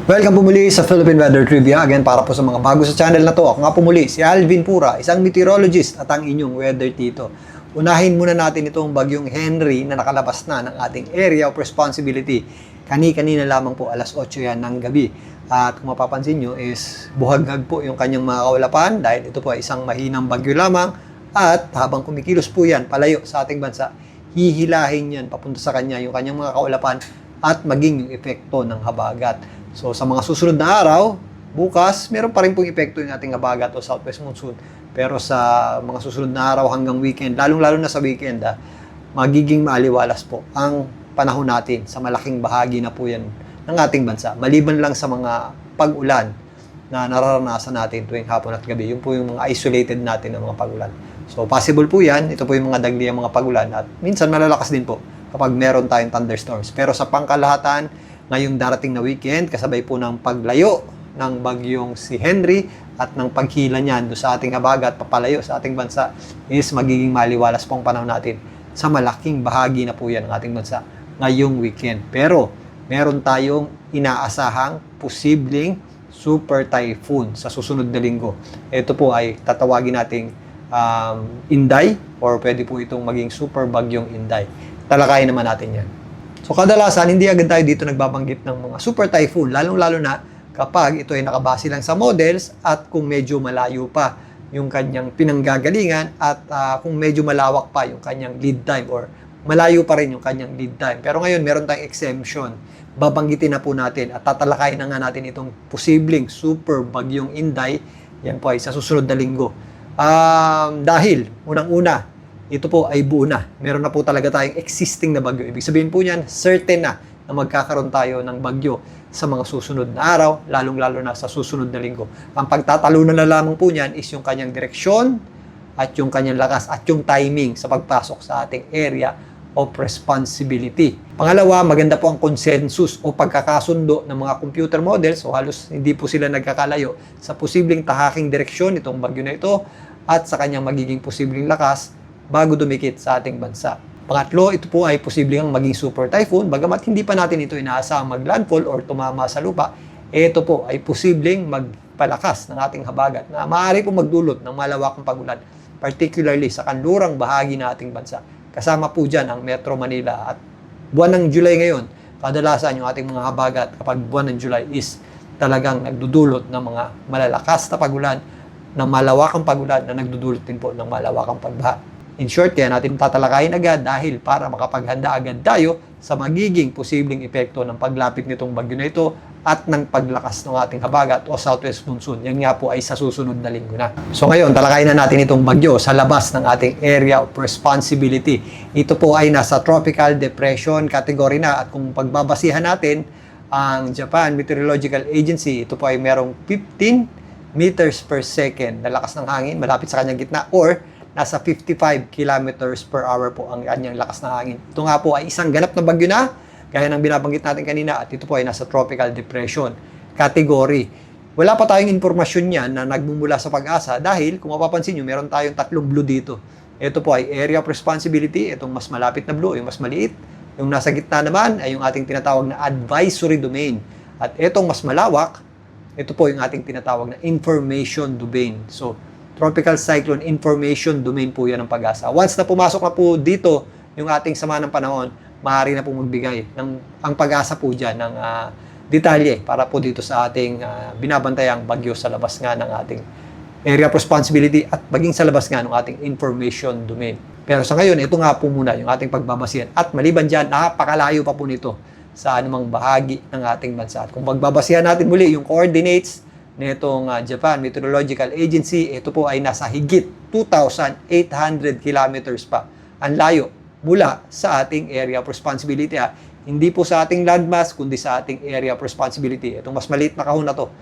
Welcome po muli sa Philippine Weather Trivia. Again, para po sa mga bago sa channel na to, ako nga po muli, si Alvin Pura, isang meteorologist at ang inyong weather tito. Unahin muna natin itong bagyong Henry na nakalabas na ng ating area of responsibility. Kanina lamang po, alas 8 yan ng gabi. At kung mapapansin nyo is buhaghag po yung kanyang mga kaulapan dahil ito po ay isang mahinang bagyo lamang. At habang kumikilos po yan palayo sa ating bansa, hihilahin yan papunta sa kanya yung kanyang mga kaulapan at maging yung epekto ng habagat. So sa mga susunod na araw, bukas, meron pa rin pong epekto yung ating habagat o southwest monsoon. Pero sa mga susunod na araw hanggang weekend, lalong-lalo na sa weekend, magiging maaliwalas po ang panahon natin sa malaking bahagi na po yan ng ating bansa. Maliban lang sa mga pag-ulan na nararanasan natin tuwing hapon at gabi. Yun po yung mga isolated natin ng mga pag-ulan. So possible po yan. Ito po yung mga dagliang mga pag-ulan at minsan malalakas din po kapag meron tayong thunderstorms. Pero sa pangkalahatan, ngayong darating na weekend, kasabay po ng paglayo ng bagyong si Henry at ng paghila niyan doon sa ating habagat, papalayo sa ating bansa, is magiging maliwalas po ang panahon natin sa malaking bahagi na po yan ng ating bansa ngayong weekend. Pero meron tayong inaasahang posibleng super typhoon sa susunod na linggo. Ito po ay tatawagin nating Inday or pwede po itong maging super bagyong Inday. Talakayin naman natin yan. So kadalasan, hindi agad tayo dito nagbabanggit ng mga super typhoon, lalong-lalo na kapag ito ay nakabase lang sa models at kung medyo malayo pa yung kanyang pinanggagalingan at kung medyo malawak pa yung kanyang lead time or malayo pa rin yung kanyang lead time. Pero ngayon, meron tayong exemption. Babanggitin na po natin at tatalakayin na nga natin itong posibleng super bagyong Inday. Yan po ay sa susunod na linggo. Dahil, unang-una, ito po ay buo na. Meron na po talaga tayong existing na bagyo. Ibig sabihin po niyan, certain na magkakaroon tayo ng bagyo sa mga susunod na araw, lalong-lalo na sa susunod na linggo. Ang pagtatalunan na lamang po niyan is yung kanyang direksyon at yung kanyang lakas at yung timing sa pagpasok sa ating area of responsibility. Pangalawa, maganda po ang consensus o pagkakasundo ng mga computer models. So halos hindi po sila nagkakalayo sa posibleng tahaking direksyon itong bagyo na ito at sa kanyang magiging posibleng lakas bago dumikit sa ating bansa. Pangatlo, ito po ay posibleng maging super typhoon. Bagamat hindi pa natin ito inaasahang maglandfall or tumama sa lupa, ito po ay posibleng magpalakas ng ating habagat na maaari po magdulot ng malawakang pagulan, particularly sa kanlurang bahagi ng ating bansa. Kasama po dyan ang Metro Manila at buwan ng July ngayon. Kadalasan yung ating mga habagat kapag buwan ng July is talagang nagdudulot ng mga malalakas na pagulan, ng malawakang pagulan na nagdudulot din po ng malawakang pagbaha. In short, kaya natin tatalakayin agad dahil para makapaghanda agad tayo sa magiging posibleng epekto ng paglapit nitong bagyo na ito at ng paglakas ng ating habagat o southwest monsoon. Yan nga po ay sa susunod na linggo na. So ngayon, talakayin na natin itong bagyo sa labas ng ating area of responsibility. Ito po ay nasa tropical depression category na at kung pagbabasihan natin ang Japan Meteorological Agency, ito po ay merong 15 meters per second na lakas ng hangin malapit sa kanyang gitna or nasa 55 kilometers per hour po ang kanyang lakas ng hangin. Ito nga po ay isang ganap na bagyo na, gaya ng binabanggit natin kanina, at ito po ay nasa tropical depression category. Wala pa tayong informasyon niyan na nagmumula sa Pag-asa dahil kung mapapansin nyo, meron tayong tatlong blue dito. Ito po ay area of responsibility, itong mas malapit na blue, yung mas maliit. Yung nasa gitna naman ay yung ating tinatawag na advisory domain. At itong mas malawak, ito po yung ating tinatawag na information domain. So, Tropical Cyclone Information Domain po yan ng Pag-asa. Once na pumasok na po dito yung ating sama ng panahon, maaari na po magbigay ang Pag-asa po dyan ng detalye para po dito sa ating binabantayang bagyo sa labas nga ng ating area of responsibility at maging sa labas nga ng ating information domain. Pero sa ngayon, ito nga po muna yung ating pagbabasihan. At maliban dyan, napakalayo pa po nito sa anumang bahagi ng ating bansa. At kung pagbabasihan natin muli yung coordinates nitong Japan Meteorological Agency, ito po ay nasa higit 2,800 kilometers pa. Ang layo mula sa ating area of responsibility. Hindi po sa ating landmass, kundi sa ating area of responsibility. Itong mas maliit na kahon na to,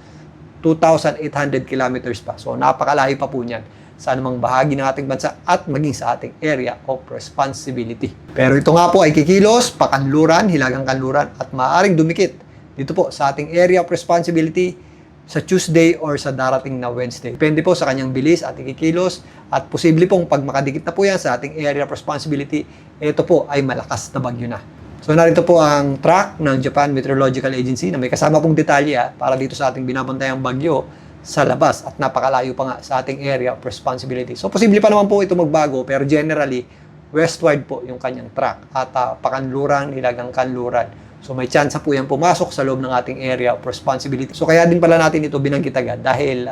2,800 kilometers pa. So napakalayo pa po niyan sa anumang bahagi ng ating bansa at maging sa ating area of responsibility. Pero ito nga po ay kikilos, pakanluran, hilagang kanluran at maaaring dumikit dito po sa ating area of responsibility sa Tuesday or sa darating na Wednesday. Depende po sa kanyang bilis at ikikilos at posible pong pag makadikit na po yan sa ating area of responsibility, ito po ay malakas na bagyo na. So narito po ang track ng Japan Meteorological Agency na may kasama pong detalye para dito sa ating binabantayang bagyo sa labas at napakalayo pa nga sa ating area of responsibility. So posible pa naman po ito magbago pero generally westward po yung kanyang track at pakanluran, nilagang kanluran. So may chance po yan pumasok sa loob ng ating area of responsibility. So kaya din pala natin ito binanggit agad dahil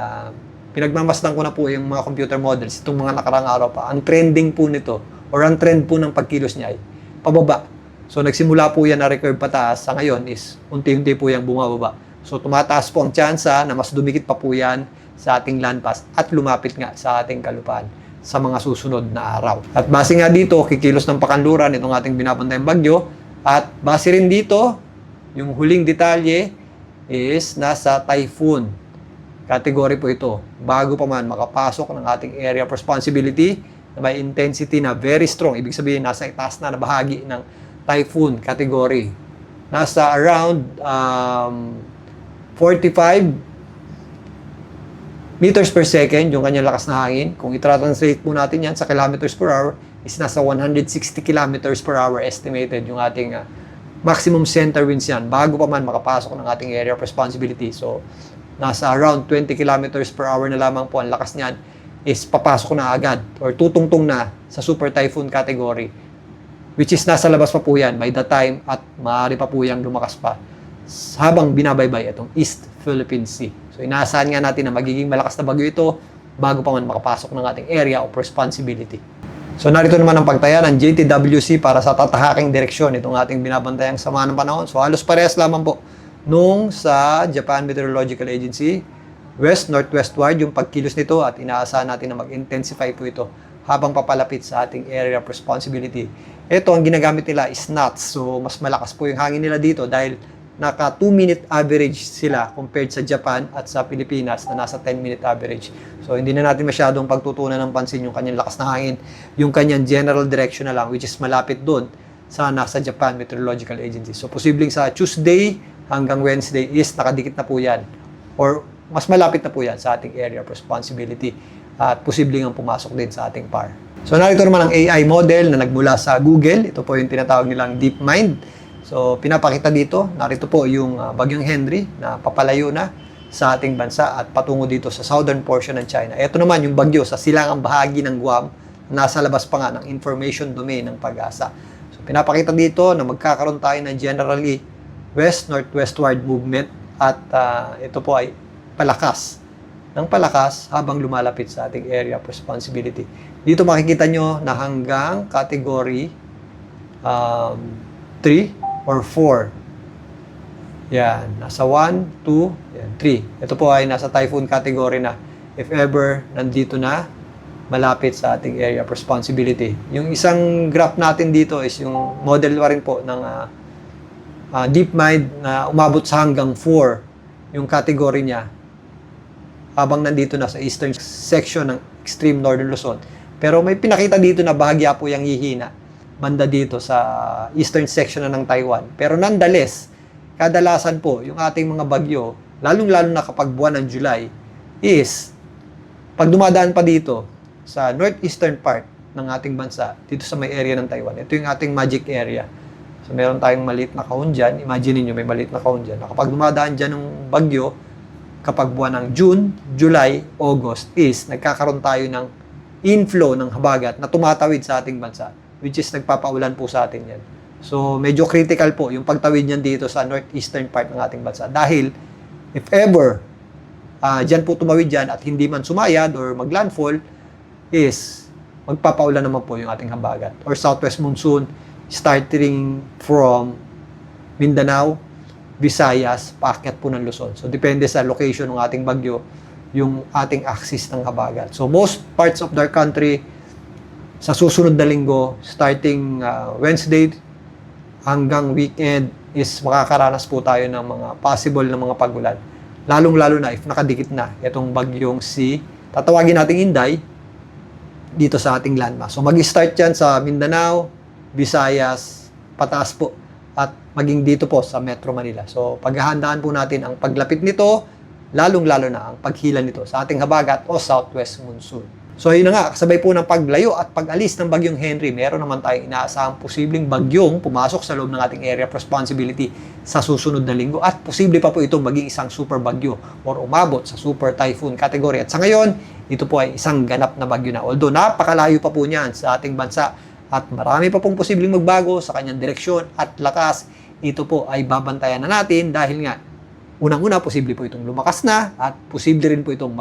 pinagmamasdan ko na po yung mga computer models itong mga nakarang araw pa. Ang trending po nito or ang trend po ng pagkilos niya ay pababa. So nagsimula po yan na recurve pataas, sa ngayon is unti-unti po yung bumababa. So tumataas po ang tsansa na mas dumikit pa po yan sa ating landmass at lumapit nga sa ating kalupaan sa mga susunod na araw. At base nga dito, kikilos ng pakanluran itong ating binabantayang bagyo at base rin dito, yung huling detalye is nasa typhoon category po ito. Bago pa man makapasok ng ating area of responsibility na may intensity na very strong, ibig sabihin nasa itaas na bahagi ng typhoon category. Nasa around 45 meters per second yung kanyang lakas na hangin. Kung i-translate po natin yan sa kilometers per hour, is nasa 160 kilometers per hour estimated yung ating maximum center winds yan bago pa man makapasok ng ating area of responsibility. So, nasa around 20 kilometers per hour na lamang po ang lakas niyan is papasok na agad or tutungtong na sa super typhoon category, which is nasa labas pa po yan by the time at maaari pa po yung lumakas pa habang binabaybay itong East Philippine Sea. So inaasahan nga natin na magiging malakas na bagyo ito bago pa man makapasok ng ating area of responsibility. So narito naman ang pagtaya ng JTWC para sa tatahaking direksyon itong ating binabantayang sama ng panahon. So halos parehas lamang po nung sa Japan Meteorological Agency. West-northwestward yung pagkilos nito at inaasahan natin na mag-intensify po ito habang papalapit sa ating area of responsibility. Ito, ang ginagamit nila is knots. So, mas malakas po yung hangin nila dito dahil naka 2-minute average sila compared sa Japan at sa Pilipinas na nasa 10-minute average. So, hindi na natin masyadong pagtutunan ng pansin yung kanyang lakas na hangin, yung kanyang general direction na lang, which is malapit doon sa nasa Japan Meteorological Agency. So, posibleng sa Tuesday hanggang Wednesday is nakadikit na po yan or mas malapit na po yan sa ating area of responsibility at posibleng ang pumasok din sa ating PAR. So narito naman ang AI model na nagmula sa Google. Ito po yung tinatawag nilang DeepMind. So pinapakita dito, narito po yung bagyong Henry na papalayo na sa ating bansa at patungo dito sa southern portion ng China. Ito naman yung bagyo sa silangang bahagi ng Guam, nasa labas pa nga ng information domain ng Pag-asa. So pinapakita dito na magkakaroon tayo ng generally west-northwestward movement at ito po ay palakas ng palakas habang lumalapit sa ating area of responsibility. Dito makikita nyo na hanggang category 3 or 4. Yan, nasa 1, 2, yan, 3. Ito po ay nasa typhoon category na if ever nandito na malapit sa ating area of responsibility. Yung isang graph natin dito is yung model pa rin po ng DeepMind na umabot sa hanggang 4 yung category niya habang nandito na sa eastern section ng extreme northern Luzon. Pero may pinakita dito na bahagya po yung hihina banda dito sa eastern section na ng Taiwan. Pero nonetheless, kadalasan po yung ating mga bagyo, lalong-lalo na kapag buwan ng July, is pag dumadaan pa dito sa northeastern part ng ating bansa, dito sa may area ng Taiwan, ito yung ating magic area. So meron tayong maliit na kahon dyan. Imagine niyo may maliit na kahon dyan. Kapag dumadaan dyan ng bagyo, kapag buwan ng June, July, August is nagkakaroon tayo ng inflow ng habagat na tumatawid sa ating bansa, which is nagpapaulan po sa atin yan. So medyo critical po yung pagtawid niyan dito sa northeastern part ng ating bansa. Dahil if ever dyan po tumawid dyan at hindi man sumayad or maglandfall, is magpapaulan naman po yung ating habagat or southwest monsoon starting from Mindanao, Visayas, paakyat po ng Luzon. So, depende sa location ng ating bagyo, yung ating axis ng habagat. So, most parts of our country, sa susunod na linggo, starting Wednesday hanggang weekend, is makakaranas po tayo ng mga possible na mga pagulan. Lalong-lalo na if nakadikit na itong bagyong si, tatawagin nating Inday, dito sa ating landmass. So, mag-start yan sa Mindanao, Visayas, pataas po, at maging dito po sa Metro Manila. So, paghahandaan po natin ang paglapit nito, lalong-lalo na ang paghila nito sa ating habagat o southwest monsoon. So yun na nga, kasabay po ng paglayo at pag-alis ng bagyong Henry, meron naman tayong inaasahang posibleng bagyong pumasok sa loob ng ating area of responsibility sa susunod na linggo at posible pa po itong maging isang super bagyo or umabot sa super typhoon category. At sa ngayon, ito po ay isang ganap na bagyo na. Although napakalayo pa po niyan sa ating bansa at marami pa pong posibleng magbago sa kanyang direksyon at lakas, ito po ay babantayan na natin dahil nga unang-una posible po itong lumakas na at posible rin po itong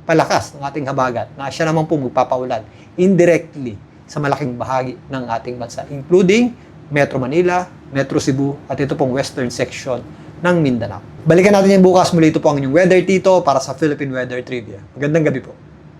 palakas ng ating habagat na siya naman po magpapaulan indirectly sa malaking bahagi ng ating bansa, including Metro Manila, Metro Cebu, at ito pong western section ng Mindanao. Balikan natin yan bukas. Muli ito po ang inyong Weather Tito para sa Philippine Weather Trivia. Magandang gabi po.